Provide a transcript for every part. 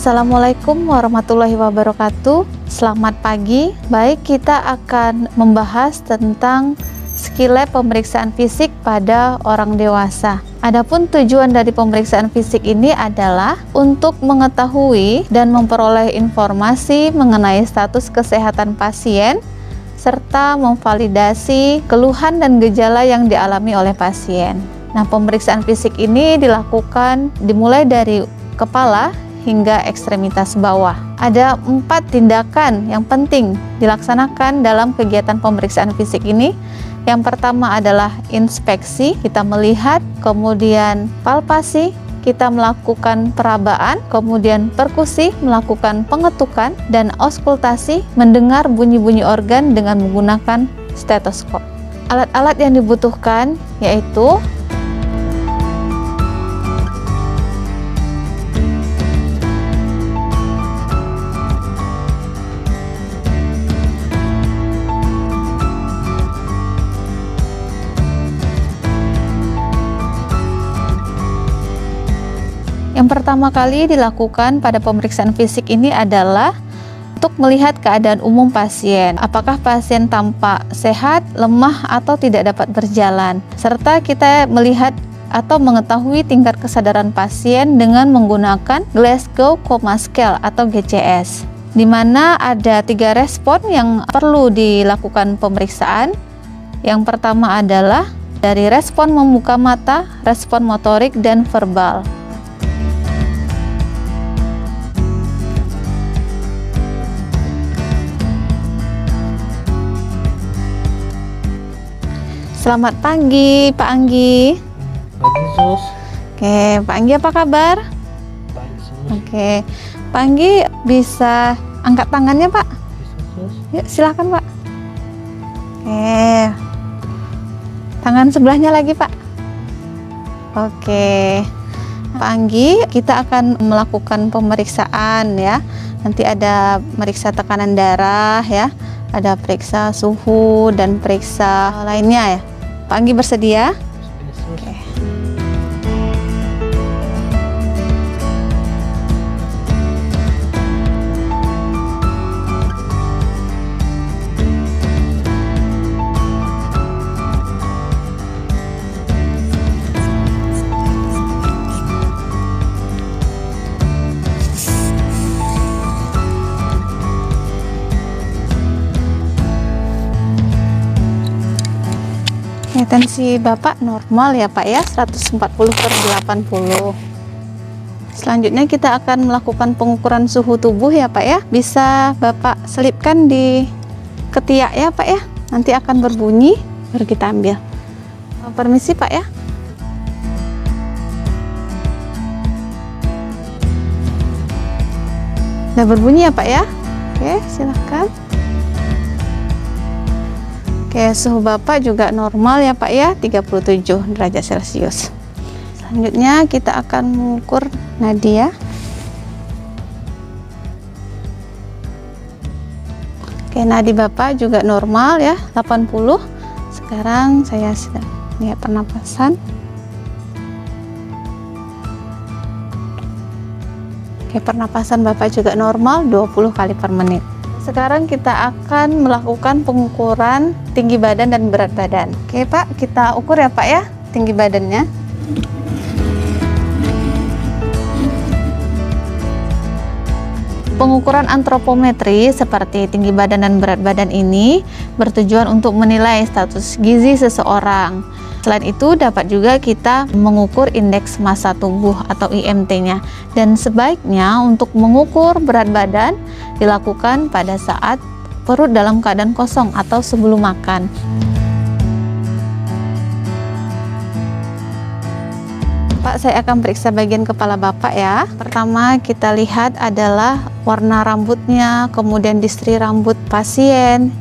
Assalamualaikum warahmatullahi wabarakatuh. Selamat pagi. Baik, kita akan membahas tentang skill lab pemeriksaan fisik pada orang dewasa. Adapun tujuan dari pemeriksaan fisik ini adalah untuk mengetahui dan memperoleh informasi mengenai status kesehatan pasien serta memvalidasi keluhan dan gejala yang dialami oleh pasien. Nah, pemeriksaan fisik ini dilakukan dimulai dari kepala hingga ekstremitas bawah. Ada 4 tindakan yang penting dilaksanakan dalam kegiatan pemeriksaan fisik ini. Yang pertama adalah inspeksi, kita melihat, kemudian palpasi, kita melakukan perabaan, kemudian perkusi, melakukan pengetukan, dan auskultasi, mendengar bunyi-bunyi organ dengan menggunakan stetoskop. Alat-alat yang dibutuhkan yaitu yang pertama kali dilakukan pada pemeriksaan fisik ini adalah untuk melihat keadaan umum pasien. Apakah pasien tampak sehat, lemah, atau tidak dapat berjalan. Serta kita melihat atau mengetahui tingkat kesadaran pasien dengan menggunakan Glasgow Coma Scale atau GCS. Di mana ada 3 respon yang perlu dilakukan pemeriksaan. Yang pertama adalah dari respon membuka mata, respon motorik, dan verbal. Selamat pagi, Pak Anggi. Pagi, Sus. Oke, Pak Anggi apa kabar? Pagi, Sus. Oke, Pak Anggi bisa angkat tangannya, Pak? Bisa, Sus. Yuk, silakan, Pak. Oke, tangan sebelahnya lagi, Pak. Oke, Pak Anggi, kita akan melakukan pemeriksaan ya. Nanti ada meriksa tekanan darah ya, ada periksa suhu dan periksa lainnya ya. Pak Anggi bersedia? Oke. Tensi Bapak normal ya Pak ya, 140/80. Selanjutnya kita akan melakukan pengukuran suhu tubuh ya Pak ya. Bisa Bapak selipkan di ketiak ya Pak ya. Nanti akan berbunyi, baru kita ambil. Permisi Pak ya. Udah berbunyi ya Pak ya. Oke, silahkan. Oke, suhu Bapak juga normal ya Pak ya, 37 derajat Celcius. Selanjutnya kita akan mengukur nadi ya. Oke, nadi Bapak juga normal ya, 80. Sekarang saya sedang lihat pernapasan. Oke, pernapasan Bapak juga normal, 20 kali per menit. Sekarang kita akan melakukan pengukuran tinggi badan dan berat badan. Oke Pak, kita ukur ya Pak ya, tinggi badannya. Pengukuran antropometri seperti tinggi badan dan berat badan ini bertujuan untuk menilai status gizi seseorang. Selain itu dapat juga kita mengukur indeks massa tubuh atau IMT-nya. Dan sebaiknya untuk mengukur berat badan dilakukan pada saat perut dalam keadaan kosong atau sebelum makan. Pak, saya akan periksa bagian kepala Bapak ya. Pertama kita lihat adalah warna rambutnya, kemudian distri rambut pasien,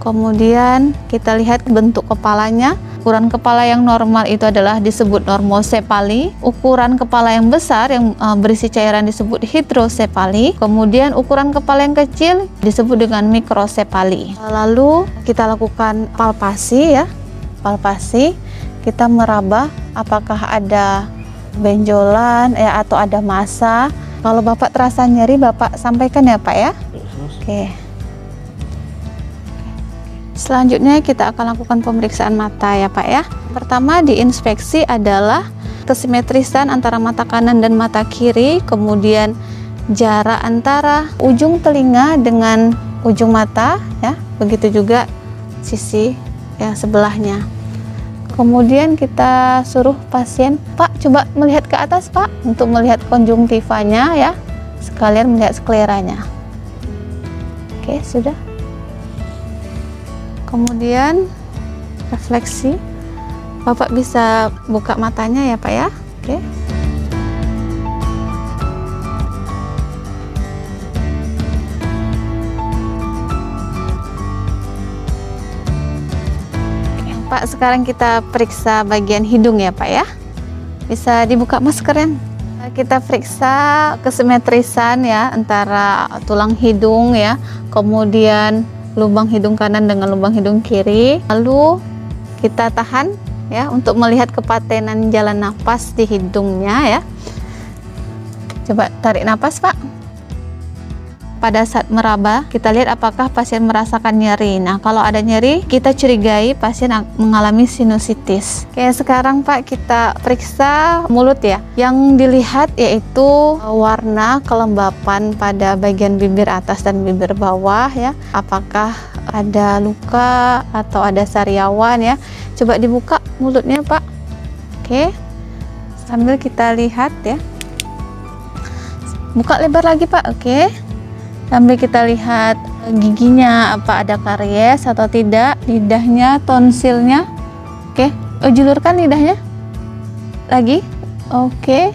kemudian kita lihat bentuk kepalanya. Ukuran kepala yang normal itu adalah disebut normosepali. Ukuran kepala yang besar yang berisi cairan disebut hidrosepali. Kemudian ukuran kepala yang kecil disebut dengan mikrosepali. Lalu kita lakukan palpasi ya. Palpasi, kita meraba apakah ada benjolan atau ada massa Kalau Bapak terasa nyeri, Bapak sampaikan ya Pak ya. Ya, sus. Oke. Selanjutnya kita akan lakukan pemeriksaan mata ya Pak ya. Pertama diinspeksi adalah kesimetrisan antara mata kanan dan mata kiri, kemudian jarak antara ujung telinga dengan ujung mata ya, begitu juga sisi yang sebelahnya. Kemudian kita suruh pasien, Pak coba melihat ke atas Pak, untuk melihat konjungtivanya ya, sekalian melihat skleranya. Oke, sudah. Kemudian refleksi, Bapak bisa buka matanya ya Pak ya. Oke. Pak, sekarang kita periksa bagian hidung ya Pak ya. Bisa dibuka maskernya. Kita periksa kesimetrisan ya antara tulang hidung ya, kemudian lubang hidung kanan dengan lubang hidung kiri. Lalu kita tahan ya untuk melihat kepatenan jalan nafas di hidungnya ya. Coba tarik nafas Pak. Pada saat meraba, kita lihat apakah pasien merasakan nyeri. Nah, kalau ada nyeri, kita curigai pasien mengalami sinusitis. Oke, sekarang Pak kita periksa mulut ya. Yang dilihat yaitu warna kelembapan pada bagian bibir atas dan bibir bawah ya. Apakah ada luka atau ada sariawan ya. Coba dibuka mulutnya Pak. Oke, sambil kita lihat ya. Buka lebar lagi Pak. Oke. Sambil kita lihat giginya, apa ada karies atau tidak, lidahnya, tonsilnya. Oke, julurkan lidahnya. Lagi. Oke.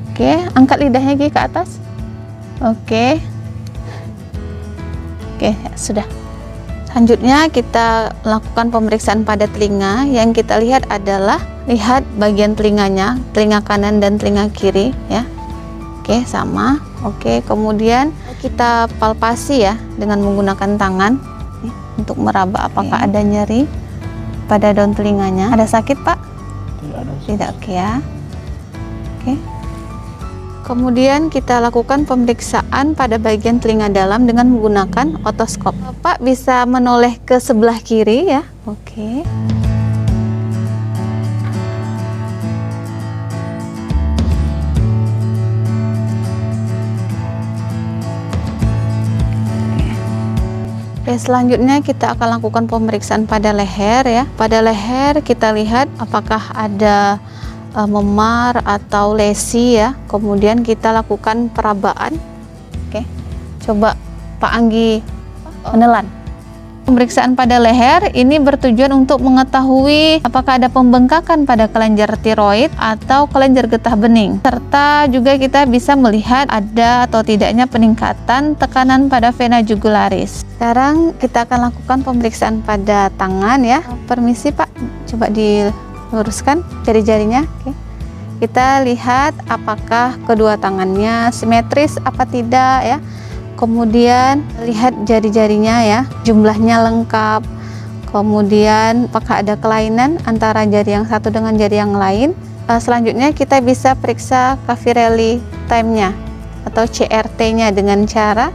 Oke, angkat lidahnya ke atas. Oke. Oke, ya, sudah. Selanjutnya kita lakukan pemeriksaan pada telinga. Yang kita lihat adalah lihat bagian telinganya, telinga kanan dan telinga kiri ya. Oke, sama. Oke, kemudian kita palpasi ya dengan menggunakan tangan ya, untuk meraba apakah ada nyeri pada daun telinganya. Ada sakit Pak? Tidak ada. Tidak, oke ya. Oke. Kemudian kita lakukan pemeriksaan pada bagian telinga dalam dengan menggunakan otoskop. Bapak bisa menoleh ke sebelah kiri ya. Oke. Oke, selanjutnya kita akan lakukan pemeriksaan pada leher ya. Pada leher kita lihat apakah ada memar atau lesi ya. Kemudian kita lakukan perabaan. Oke. Coba Pak Anggi menelan. Pemeriksaan pada leher ini bertujuan untuk mengetahui apakah ada pembengkakan pada kelenjar tiroid atau kelenjar getah bening, serta juga kita bisa melihat ada atau tidaknya peningkatan tekanan pada vena jugularis. Sekarang kita akan lakukan pemeriksaan pada tangan ya. Permisi Pak, coba diluruskan jari-jarinya. Oke. Kita lihat apakah kedua tangannya simetris apa tidak ya. Kemudian lihat jari-jarinya ya, jumlahnya lengkap. Kemudian apakah ada kelainan antara jari yang satu dengan jari yang lain. Selanjutnya kita bisa periksa Cavirelli time-nya atau CRT-nya dengan cara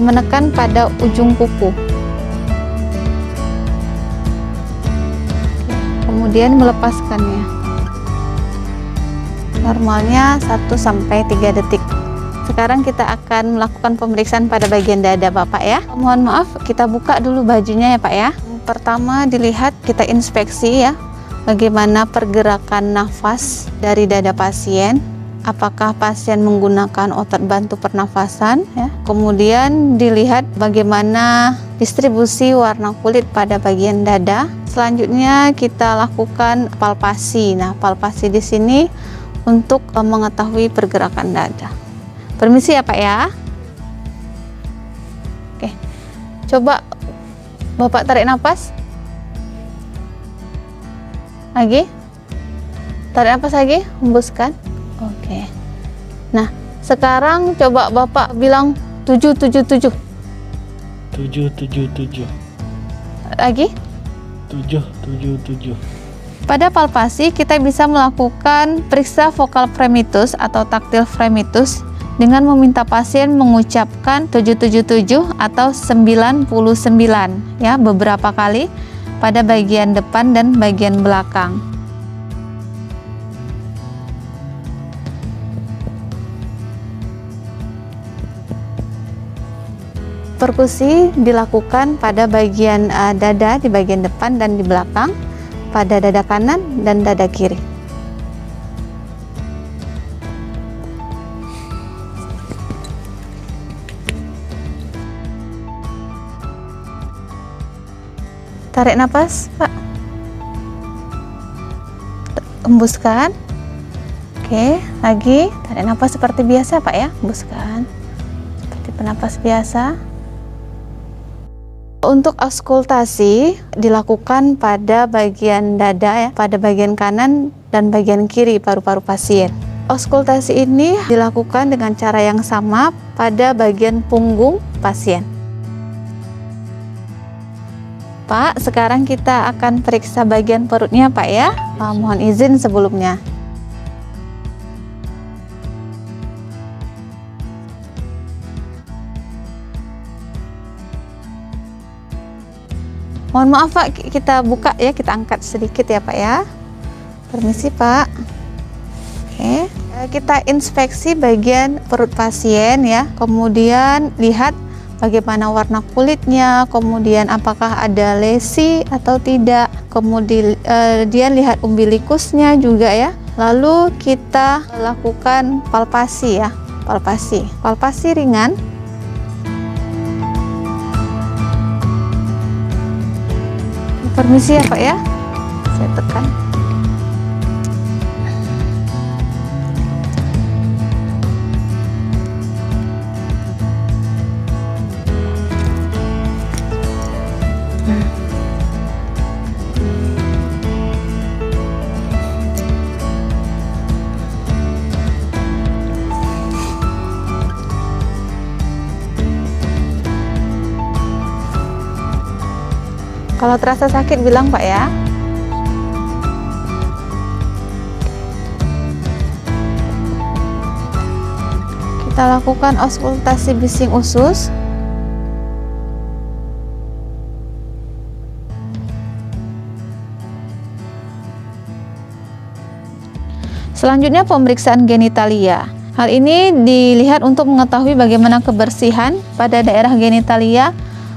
menekan pada ujung kuku. Kemudian melepaskannya. Normalnya 1-3 detik. Sekarang kita akan melakukan pemeriksaan pada bagian dada Bapak ya. Mohon maaf, kita buka dulu bajunya ya Pak ya. Pertama dilihat, kita inspeksi ya, bagaimana pergerakan nafas dari dada pasien. Apakah pasien menggunakan otot bantu pernafasan ya. Kemudian dilihat bagaimana distribusi warna kulit pada bagian dada. Selanjutnya kita lakukan palpasi. Nah, palpasi di sini untuk mengetahui pergerakan dada. Permisi ya Pak ya. Oke, coba Bapak tarik nafas lagi, tarik nafas lagi, hembuskan. Oke, nah sekarang coba Bapak bilang 777 777 lagi. 777. Pada palpasi kita bisa melakukan periksa vokal fremitus atau taktil fremitus dengan meminta pasien mengucapkan 777 atau 99 ya beberapa kali pada bagian depan dan bagian belakang. Perkusi dilakukan pada bagian dada di bagian depan dan di belakang, pada dada kanan dan dada kiri. Tarik nafas, Pak. Hembuskan. Oke, lagi tarik nafas seperti biasa, Pak ya. Hembuskan. Seperti bernapas biasa. Untuk auskultasi dilakukan pada bagian dada ya, pada bagian kanan dan bagian kiri paru-paru pasien. Auskultasi ini dilakukan dengan cara yang sama pada bagian punggung pasien. Pak, sekarang kita akan periksa bagian perutnya, Pak ya. Mohon izin sebelumnya. Mohon maaf Pak, kita buka ya, kita angkat sedikit ya Pak ya. Permisi Pak. Oke, kita inspeksi bagian perut pasien ya. Kemudian lihat bagaimana warna kulitnya, kemudian apakah ada lesi atau tidak. Kemudian lihat umbilikusnya juga ya. Lalu kita lakukan palpasi ya, palpasi ringan. Permisi ya Pak ya, saya tekan. Kalau terasa sakit bilang Pak ya. Kita lakukan auskultasi bising usus. Selanjutnya pemeriksaan genitalia. Hal ini dilihat untuk mengetahui bagaimana kebersihan pada daerah genitalia,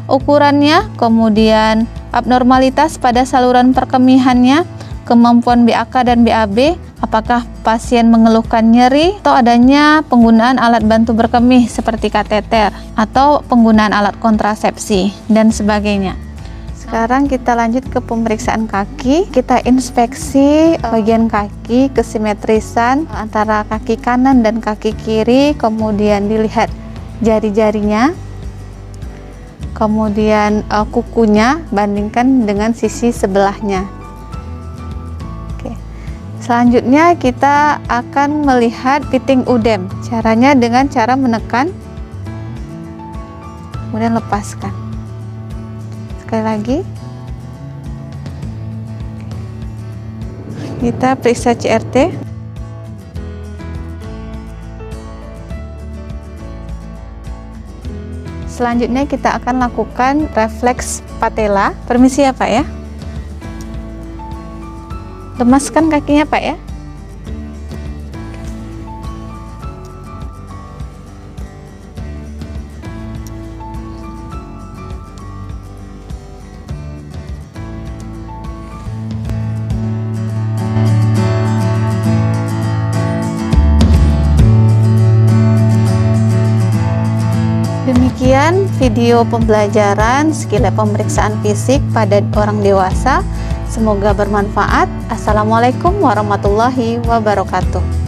ukurannya, kemudian abnormalitas pada saluran perkemihannya, kemampuan BAK dan BAB, apakah pasien mengeluhkan nyeri atau adanya penggunaan alat bantu berkemih seperti kateter atau penggunaan alat kontrasepsi dan sebagainya. Sekarang kita lanjut ke pemeriksaan kaki. Kita inspeksi bagian kaki, kesimetrisan antara kaki kanan dan kaki kiri, kemudian dilihat jari-jarinya, kemudian kukunya bandingkan dengan sisi sebelahnya. Oke. Selanjutnya kita akan melihat fitting udem. Caranya dengan cara menekan, kemudian lepaskan. Sekali lagi. Kita periksa CRT. Selanjutnya kita akan lakukan refleks patella. Permisi ya Pak ya. Lemaskan kakinya Pak ya. Demikian video pembelajaran skill pemeriksaan fisik pada orang dewasa. Semoga bermanfaat. Assalamualaikum warahmatullahi wabarakatuh.